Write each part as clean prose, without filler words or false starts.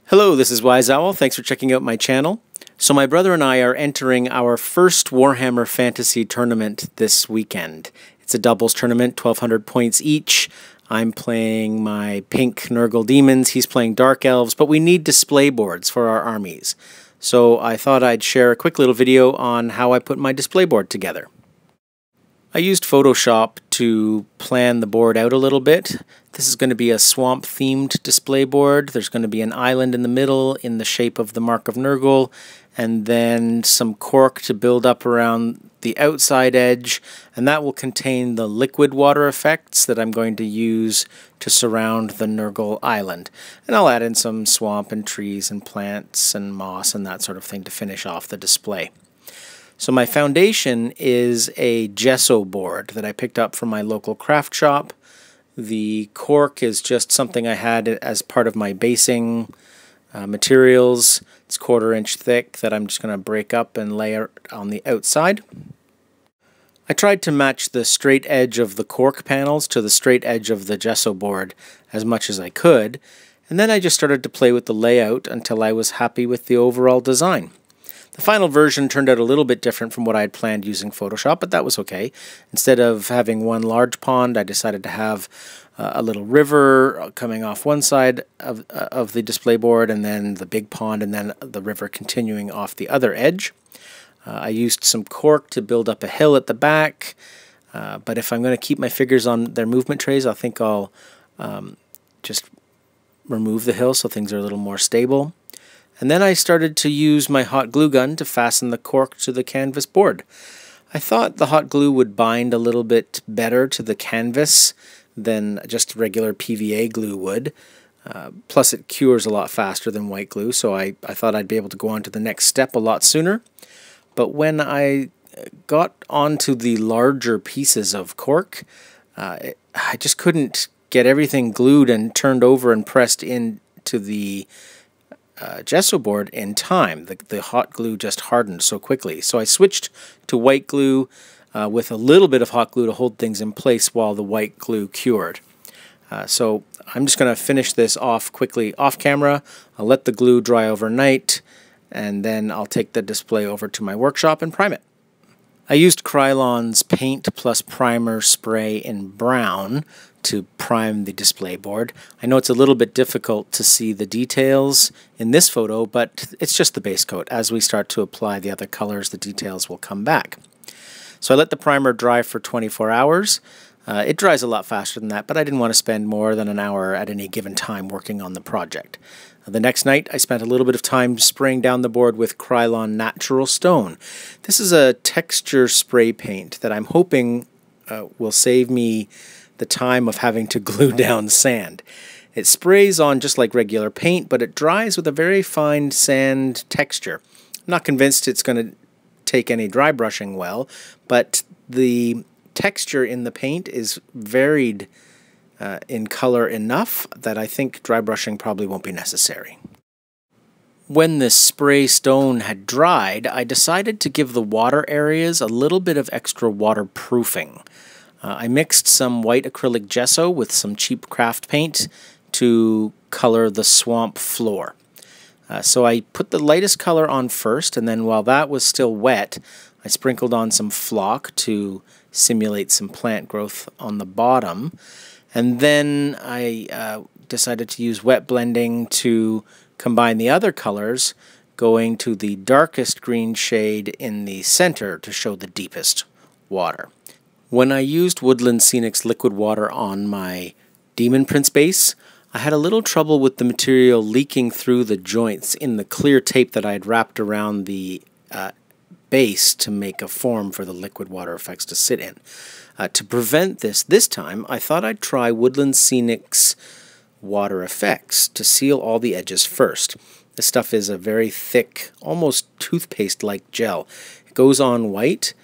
Hello, this is Wise Owl. Thanks for checking out my channel. So my brother and I are entering our first Warhammer Fantasy tournament this weekend. It's a doubles tournament, 1,200 points each. I'm playing my pink Nurgle demons, he's playing dark elves, but we need display boards for our armies. So I thought I'd share a quick little video on how I put my display board together. I used Photoshop to plan the board out a little bit. This is going to be a swamp-themed display board. There's going to be an island in the middle in the shape of the Mark of Nurgle, and then some cork to build up around the outside edge, and that will contain the liquid water effects that I'm going to use to surround the Nurgle island. And I'll add in some swamp and trees and plants and moss and that sort of thing to finish off the display. So my foundation is a gesso board that I picked up from my local craft shop. The cork is just something I had as part of my basing materials. It's 1/4 inch thick that I'm just going to break up and layer on the outside. I tried to match the straight edge of the cork panels to the straight edge of the gesso board as much as I could, and then I just started to play with the layout until I was happy with the overall design. The final version turned out a little bit different from what I had planned using Photoshop, but that was okay. Instead of having one large pond, I decided to have a little river coming off one side of the display board, and then the big pond, and then the river continuing off the other edge. I used some cork to build up a hill at the back, but if I'm going to keep my figures on their movement trays, I think I'll just remove the hill so things are a little more stable. And then I started to use my hot glue gun to fasten the cork to the canvas board. I thought the hot glue would bind a little bit better to the canvas than just regular PVA glue would. Plus it cures a lot faster than white glue, so I thought I'd be able to go on to the next step a lot sooner. But when I got onto the larger pieces of cork, I just couldn't get everything glued and turned over and pressed into the gesso board in time. The hot glue just hardened so quickly. So I switched to white glue with a little bit of hot glue to hold things in place while the white glue cured. So I'm just going to finish this off quickly off camera. I'll let the glue dry overnight, and then I'll take the display over to my workshop and prime it. I used Krylon's paint plus primer spray in brown to prime the display board. I know it's a little bit difficult to see the details in this photo, but it's just the base coat. As we start to apply the other colors, the details will come back. So I let the primer dry for 24 hours. It dries a lot faster than that, but I didn't want to spend more than an hour at any given time working on the project. The next night, I spent a little bit of time spraying down the board with Krylon Natural Stone. This is a texture spray paint that I'm hoping will save me the time of having to glue down sand. It sprays on just like regular paint, but it dries with a very fine sand texture. I'm not convinced it's going to take any dry brushing well, but the texture in the paint is varied in color enough that I think dry brushing probably won't be necessary. When the spray stone had dried, I decided to give the water areas a little bit of extra waterproofing. I mixed some white acrylic gesso with some cheap craft paint to color the swamp floor. So I put the lightest color on first, and then while that was still wet, I sprinkled on some flock to simulate some plant growth on the bottom. And then I decided to use wet blending to combine the other colors, going to the darkest green shade in the center to show the deepest water. When I used Woodland Scenic's liquid water on my Demon Prince base, I had a little trouble with the material leaking through the joints in the clear tape that I had wrapped around the base to make a form for the liquid water effects to sit in. To prevent this time, I thought I'd try Woodland Scenic's water effects to seal all the edges first. This stuff is a very thick, almost toothpaste-like gel. It goes on white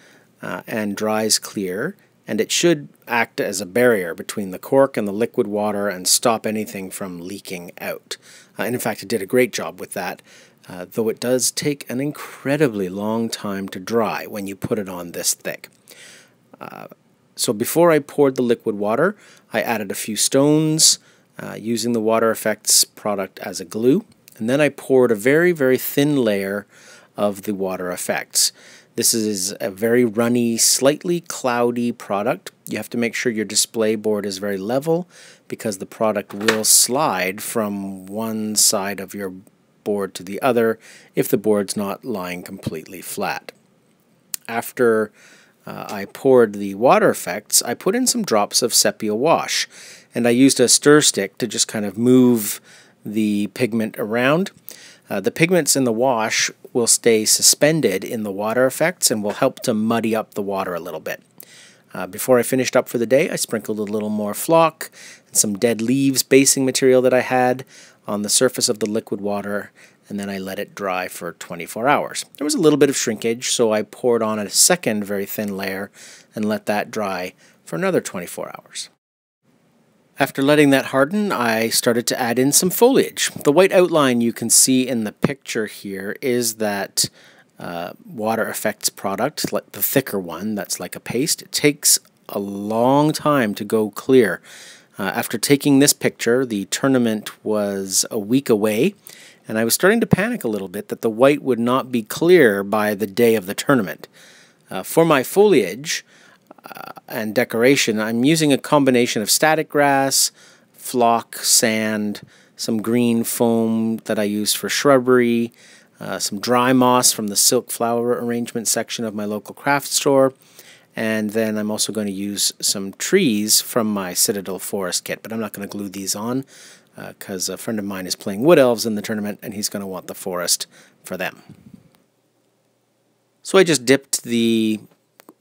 and dries clear, and it should act as a barrier between the cork and the liquid water and stop anything from leaking out. And in fact, it did a great job with that, though it does take an incredibly long time to dry when you put it on this thick. So before I poured the liquid water, I added a few stones using the water effects product as a glue. And then I poured a very, very thin layer of the water effects. This is a very runny, slightly cloudy product. You have to make sure your display board is very level because the product will slide from one side of your board to the other if the board's not lying completely flat. After I poured the water effects, I put in some drops of sepia wash, and I used a stir stick to just kind of move the pigment around. The pigments in the wash will stay suspended in the water effects and will help to muddy up the water a little bit. Before I finished up for the day, I sprinkled a little more flock and some dead leaves basing material that I had on the surface of the liquid water, and then I let it dry for 24 hours. There was a little bit of shrinkage, so I poured on a second very thin layer and let that dry for another 24 hours. After letting that harden, I started to add in some foliage. The white outline you can see in the picture here is that water effects product, like the thicker one that's like a paste. It takes a long time to go clear. After taking this picture, the tournament was a week away, and I was starting to panic a little bit that the white would not be clear by the day of the tournament. For my foliage and decoration, I'm using a combination of static grass, flock, sand, some green foam that I use for shrubbery, some dry moss from the silk flower arrangement section of my local craft store, and then I'm also going to use some trees from my Citadel Forest kit, but I'm not going to glue these on because a friend of mine is playing Wood Elves in the tournament and he's going to want the forest for them. So I just dipped the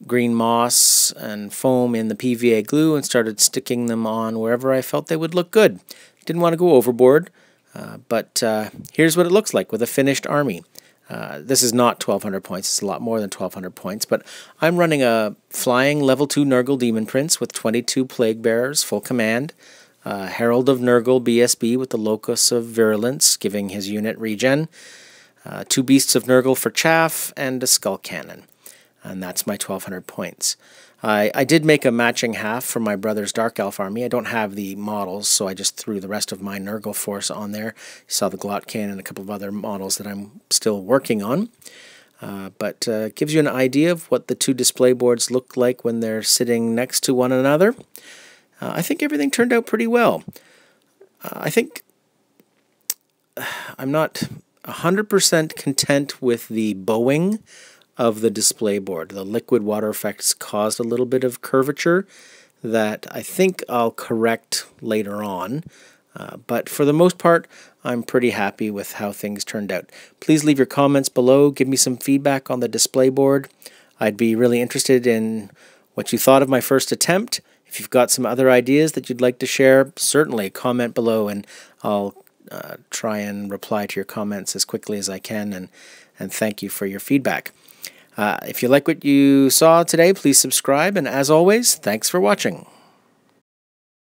green moss and foam in the PVA glue and started sticking them on wherever I felt they would look good. Didn't want to go overboard, but here's what it looks like with a finished army. This is not 1200 points, it's a lot more than 1200 points, but I'm running a flying level 2 Nurgle Demon Prince with 22 Plague Bearers, full command, Herald of Nurgle BSB with the Locus of Virulence, giving his unit regen, 2 Beasts of Nurgle for chaff, and a Skull Cannon. And that's my 1200 points. I did make a matching half for my brother's Dark Elf army. I don't have the models, so I just threw the rest of my Nurgle force on there. You saw the Glotkin and a couple of other models that I'm still working on. But it gives you an idea of what the two display boards look like when they're sitting next to one another. I think everything turned out pretty well. I think I'm not 100% content with the bowing of the display board. The liquid water effects caused a little bit of curvature that I think I'll correct later on. But for the most part, I'm pretty happy with how things turned out. Please leave your comments below. Give me some feedback on the display board. I'd be really interested in what you thought of my first attempt. If you've got some other ideas that you'd like to share, certainly comment below and I'll try and reply to your comments as quickly as I can, and thank you for your feedback. If you like what you saw today, please subscribe, and as always, thanks for watching.